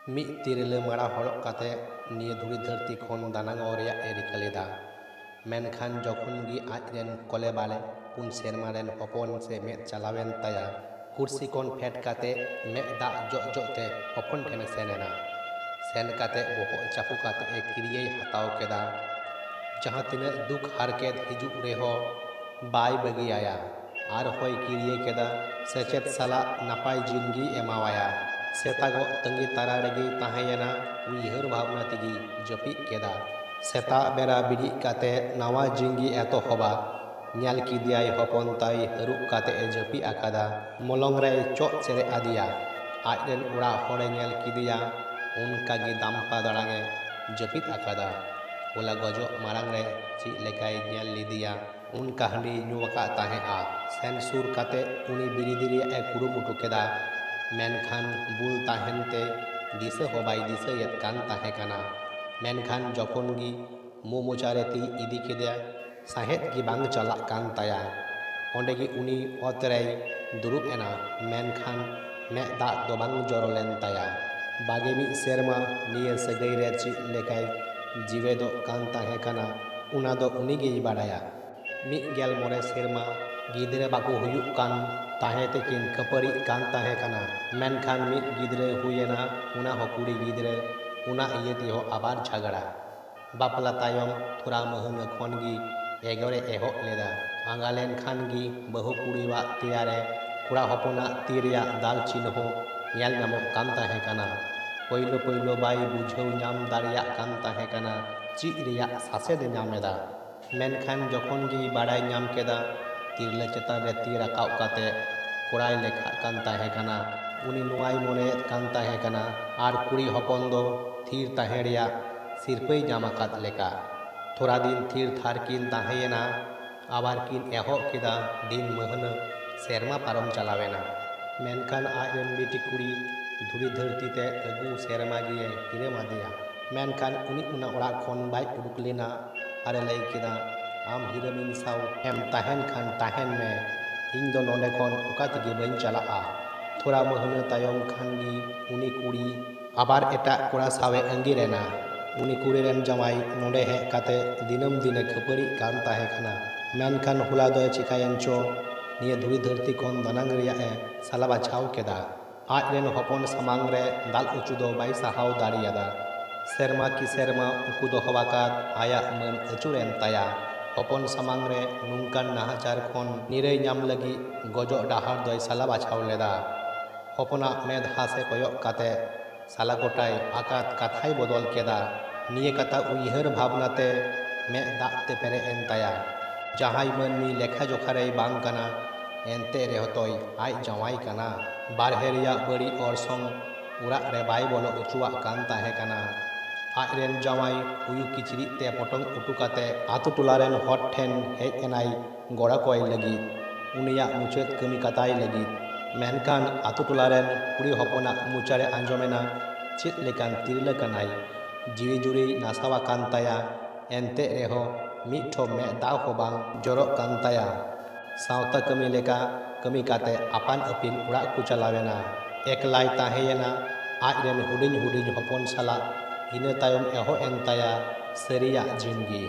ᱢᱤᱫ ᱛᱤᱨᱞᱟᱹ ᱢᱟᱲᱟ ᱦᱚᱨᱚᱜ ᱠᱟᱛᱮ ᱱᱤᱭᱟᱹ ᱫᱷᱩᱲᱤ ᱫᱷᱟᱹᱨᱛᱤ ᱠᱷᱚᱱ ᱫᱟᱱᱟᱝᱚᱜ ᱨᱮᱭᱟᱜ ᱮ ᱨᱤᱠᱟᱹ ᱞᱮᱫᱟ। ᱢᱮᱱᱠᱷᱟन ᱡᱚᱠᱷᱚᱱ ᱜᱮ ᱟᱡᱨᱮᱱ ᱠᱚᱞᱮ ᱵᱟᱞᱮ 4 ᱥᱮᱨᱢᱟ ᱨᱮᱱ ᱦᱚᱯᱚᱱ ᱥᱮ ᱢᱮᱫ ᱪᱟᱞᱟᱣᱮᱱ ᱛᱟᱭᱟ, ᱠᱩᱨᱥᱤ ᱠᱷᱚᱱ ᱯᱷᱮᱰ ᱠᱟᱛᱮ ᱢᱮᱫ ᱫᱟᱜ ᱡᱚᱜ ᱛᱮ ᱦᱚᱯᱚᱱ ᱴᱷᱮᱱᱮ ᱥᱮᱱ ᱮᱱᱟ। ᱥᱮᱱ ᱠᱟᱛᱮ ᱵᱚᱦᱚᱜ ᱪᱟᱯᱚ ᱠᱟᱛᱮ ᱠᱤᱨᱤᱭᱟᱹᱭ ᱦᱟᱛᱟᱣ ᱠᱮᱫᱟ। ᱡᱟᱦᱟᱸ ᱛᱤᱱᱟᱹᱜ ᱫᱩᱠ ᱦᱟᱨᱠᱮᱛ ᱦᱤᱡᱩᱜ ᱨᱮᱦᱚᱸ ᱵᱟᱭ ᱵᱟᱹᱜᱤᱭᱟᱭᱟ। ᱟᱨᱦᱚᱸᱭ ᱠᱤᱨᱤᱭᱟᱹ ᱠᱮᱫᱟ ᱥᱮᱪᱮᱫ ᱥᱟᱞᱟᱜ ᱱᱟᱯᱟᱭ ᱡᱤᱭᱚᱱᱜᱮ ᱮᱢᱟᱣᱟᱭᱟ। ᱥᱮᱛᱟᱜᱚᱜ ᱛᱟᱺᱜᱤ ᱛᱟᱲᱟ ᱨᱮᱜᱮᱭ ᱛᱟᱦᱮᱸᱭᱮᱱᱟ, ᱩᱭᱦᱟᱹᱨ ᱵᱷᱟᱵᱽᱱᱟ ᱛᱮᱜᱮ ᱡᱟᱹᱯᱤᱫ ᱠᱮᱫᱟ। ᱥᱮᱛᱟᱜ ᱵᱮᱲᱟ ᱵᱤᱨᱤᱫ ᱠᱟᱛᱮ ᱱᱟᱣᱟ ᱡᱤᱭᱚᱱᱜᱮ ᱮᱛᱚᱦᱚᱵᱟ। ᱧᱮᱞ ᱠᱮᱫᱮᱭᱟᱭ ᱦᱚᱯᱚᱱ ᱛᱟᱭ ᱦᱟᱹᱨᱩᱵ ᱠᱟᱛᱮ ᱡᱟᱹᱯᱤᱫ ᱟᱠᱟᱫᱟ। ᱢᱚᱞᱚᱝ ᱨᱮᱭ ᱪᱚᱜ ᱪᱮᱨᱮᱡ ᱟᱫᱮᱭᱟ। ᱟᱡᱨᱮᱱ ᱚᱲᱟᱜ ᱦᱚᱲᱮ ᱧᱮᱞ ᱠᱮᱫᱮᱭᱟ ᱚᱱᱠᱟᱜᱮ ᱫᱟᱢᱯᱟ ᱫᱟᱲᱟᱝᱮ ᱡᱟᱹᱯᱤᱫ ᱟᱠᱟᱫᱟ। ᱦᱚᱞᱟ ᱜᱚᱡᱚᱜ ᱢᱟᱲᱟᱝ ᱨᱮ ᱪᱮᱫ ᱞᱮᱠᱟᱭ ᱧᱮᱞ ᱞᱮᱫᱮᱭᱟ ᱚᱱᱠᱟ ᱦᱟᱺᱰᱤ ᱧᱩ ᱟᱠᱟᱫ ᱛᱟᱦᱮᱸᱜᱼᱟ। ᱥᱮᱱ ᱥᱩᱨ ᱠᱟᱛᱮ ᱩᱱᱤ ᱵᱤᱨᱤᱫ ᱨᱮᱭᱟᱜ ᱠᱩᱨᱩᱢᱩᱴᱩ ᱠᱮᱫᱟ। ᱢᱮᱱᱠᱷᱟᱱ ᱵᱩᱞ ᱛᱟᱦᱮᱱᱛᱮ ᱫᱤᱥᱟᱹ ᱦᱚᱸ ᱵᱟᱭ ᱫᱤᱥᱟᱹᱭᱮᱫ ᱠᱟᱱ ᱛᱟᱦᱮᱸ ᱠᱟᱱᱟ। ᱢᱮᱱᱠᱷᱟन ᱡᱚᱠᱷᱚᱱ ᱜᱮ ᱢᱚᱪᱟᱨᱮ ᱛᱤ ᱤᱫᱤ ᱠᱮᱫᱟ, ᱥᱟᱸᱦᱮᱫ ᱜᱮ ᱵᱟᱝ ᱪᱟᱞᱟᱜ ᱠᱟᱱ ᱛᱟᱭᱟ। ᱚᱸᱰᱮᱜᱮ ᱩᱱᱤ ᱚᱛ ᱨᱮᱭ ᱫᱩᱲᱩᱵ ᱮᱱᱟ, ᱢᱮᱱᱠᱷᱟन ᱢᱮᱫ ᱫᱟᱜ ᱫᱚ ᱵᱟᱝ ᱡᱚᱨᱚ ᱞᱮᱱ ᱛᱟᱭᱟ। 21 ᱥᱮᱨᱢᱟ ᱱᱤᱭᱟᱹ ᱥᱟᱹᱜᱟᱹᱭ ᱨᱮ ᱪᱮᱫ ᱞᱮᱠᱟᱭ ᱡᱤᱣᱮᱫᱚᱜ ᱠᱟᱱ ᱛᱟᱦᱮᱸ ᱠᱟᱱᱟ ᱚᱱᱟ ᱫᱚ ᱩᱱᱤᱜᱮᱭ ᱵᱟᱲᱟᱭᱟ। 115 ᱥᱮᱨᱢᱟ ᱜᱤᱫᱽᱨᱟᱹ ᱵᱟᱠᱚ ᱦᱩᱭᱩᱜ ᱠᱟᱱ ᱛᱟᱦᱮᱸ ᱛᱮᱠᱤᱱ ᱠᱷᱟᱹᱯᱟᱹᱨᱤᱜ ᱠᱟᱱ ᱛᱟᱦᱮᱸ ᱠᱟᱱᱟ। ᱢᱮᱱᱠᱷᱟन ᱢᱤᱫ ᱜᱤᱫᱽᱨᱟᱹ ᱦᱩᱭᱮᱱᱟ, ᱚᱱᱟ ᱦᱚᱸ ᱠᱩᱲᱤ ᱜᱤᱫᱽᱨᱟᱹ। ᱚᱱᱟ ᱤᱭᱟᱹ ᱛᱮᱦᱚᱸ ᱟᱵᱟᱨ ᱡᱷᱟᱜᱽᱲᱟ। ᱵᱟᱯᱞᱟ ᱛᱟᱭᱚᱢ ᱛᱷᱚᱲᱟ ᱢᱟᱹᱦᱱᱟᱹ ᱠᱷᱚᱱ ᱜᱮ ᱮᱜᱮᱨᱮ ᱮᱦᱚᱵ ᱞᱮᱫᱟ। ᱟᱸᱜᱟ ᱞᱮᱱᱠᱷᱟᱱ ᱜᱮ ᱵᱟᱹᱦᱩ ᱠᱩᱲᱤᱣᱟᱜ ᱛᱮᱭᱟᱨᱮ ᱠᱚᱲᱟ ᱦᱚᱯᱚᱱᱟᱜ ᱛᱤ ᱨᱮᱭᱟᱜ ᱫᱟᱞ ᱪᱤᱱᱦᱟᱹ ᱧᱮᱞ ᱧᱟᱢᱚᱜ ᱠᱟᱱ ᱛᱟᱦᱮᱸ ᱠᱟᱱᱟ। ᱯᱳᱭᱞᱳ ᱵᱟᱭ ᱵᱩᱡᱷᱟᱹᱣ ᱧᱟᱢ ᱫᱟᱲᱮᱭᱟᱜ ᱠᱟᱱ ᱛᱟᱦᱮᱸ ᱠᱟᱱᱟ ᱪᱮᱫ ᱨᱮᱭᱟᱜ ᱥᱟᱥᱮᱫ ᱧᱟᱢ ᱮᱫᱟ। ᱢᱮᱱᱠᱷᱟन ᱡᱚᱠᱷᱚᱱ ᱜᱮᱭ ᱵᱟᱲᱟᱭ ᱧᱟᱢ ᱠᱮᱫᱟ ᱛᱤᱨᱞᱟᱹ ᱪᱮᱛᱟᱱ ᱨᱮ ᱛᱤ ᱨᱟᱠᱟᱵ ᱠᱟᱛᱮ ᱠᱚᱲᱟᱭ ᱞᱮᱠᱷᱟᱜ ᱠᱟᱱ ᱛᱟᱦᱮᱸ ᱠᱟᱱᱟ, ᱩᱱᱤ ᱱᱚᱣᱟᱭ ᱢᱚᱱᱮᱭᱮᱫ ᱠᱟᱱ ᱛᱟᱦᱮᱸ ᱠᱟᱱᱟ ᱟᱨ ᱠᱩᱲᱤ ᱦᱚᱯᱚᱱ ᱫᱚ ᱛᱷᱤᱨ ᱛᱟᱦᱮᱸ ᱨᱮᱭᱟᱜ ᱥᱤᱨᱯᱟᱹᱭ ᱧᱟᱢ ᱟᱠᱟᱫ ᱞᱮᱠᱟ। ᱛᱷᱚᱲᱟ ᱫᱤᱱ ᱛᱷᱤᱨ ᱛᱷᱟᱨ ᱠᱤᱱ ᱛᱟᱦᱮᱸᱭᱮᱱᱟ, আবার কিন এহব কেদা দিন মহনা ᱥᱮᱨᱢᱟ ᱯᱟᱨᱚᱢ ᱪᱟᱞᱟᱣᱮᱱᱟ। ᱢᱮᱱᱠᱷᱟन ᱟᱡᱨᱮᱱ ᱵᱤᱴᱤ ᱠᱩᱲᱤ ᱫᱷᱩᱲᱤ ᱫᱷᱟᱹᱨᱛᱤ ᱛᱮ ᱟᱹᱜᱩ ᱥᱮᱨᱢᱟ ᱜᱮᱭ ᱦᱤᱨᱟᱹᱢ ᱟᱫᱮᱭᱟ। ᱢᱮᱱᱠᱷᱟन ᱩᱱᱤ ᱚᱱᱟ ᱚᱲᱟᱜ ᱠᱷᱚᱱ ᱵᱟᱭ ᱩᱰᱩᱠ ᱞᱮᱱᱟ ᱟᱨ ᱞᱟᱹᱭ ᱠᱮᱫᱟ, ᱟᱢ ᱦᱤᱨᱟᱹᱢᱤᱧ ᱥᱟᱶ ᱮᱢ ᱛᱟᱦᱮᱱ ᱠᱷᱟᱱ ᱛᱟᱦᱮᱱ ᱢᱮ, ᱤᱧ ᱫᱚ ᱱᱚᱰᱮ ᱠᱷᱚᱱ ᱚᱠᱟ ᱛᱮᱜᱮ ᱵᱟᱹᱧ ᱪᱟᱞᱟᱜᱼᱟ। ᱛᱷᱚᱲᱟ ᱢᱟᱹᱦᱱᱟᱹ ᱛᱟᱭᱚᱢ ᱠᱷᱟᱱ ᱜᱮ ᱩᱱᱤ ᱠᱩᱲᱤ আবার ᱮᱴᱟᱜ ᱠᱚᱲᱟ ᱥᱟᱶᱮ ᱟᱸᱜᱤᱨᱮᱱᱟ। उनी कुड़ी रेन जमाई नोडे हेज काते दिनम दिने खपरी कान ताहे खाना। मेनखान हुला दो चिकायन चो निये धुरी धरती कोन दनांग रिया ए साला बाछाव केदा। आज रेन हपन समांग रे दाल उचु दो बाई साहाव दाड़ियादा। सेरमा की सेरमा उकु दो हवाकात आया मन अचुरेन ताया। हपन समांग रे नुंकान नाहाचार खोन निरे ᱧᱟᱢ लगी गजो डाहार दोय साला बाछाव लेदा। हपना मेद हासे कोयक काते साला गोटाय आकात काथाय बदल केदा। निये कथा उयहर भावनाते में दाग ते पेरे एन ताया। जहाय मनमी लेखा जोखारे बांग कना एनते रेहतोय आय जवाई कना। बारहे रिया बड़ी ऑर्सोंग उराग रे बाय बोलो उचुआ कान ताहे कना। आज रेन जवाई उयु किचरी ते पटंग उटु काते आतु टोलारेन हट ठेन हेज एनाय गोड़ा कोय लगी उनिया मुचाद कमी कताय लगी। मेनखान आतु टोलारेन कुड़ी हपना मुचारे आंजमेना चेद लेकान तिरला कनाय। जीवी जुड़ी नासावा कान ताया, एनते रेहो मिठो में दाव हो बांग जरो कान ताया। सावता कमी लेका कमी काते आपान अपिन उड़ा कु चलावेना। एकलाय ताहेयेना आज रेन हुडिन हुडिन हपन साला इना तायम एहो एन ताया सरिया जिंदगी।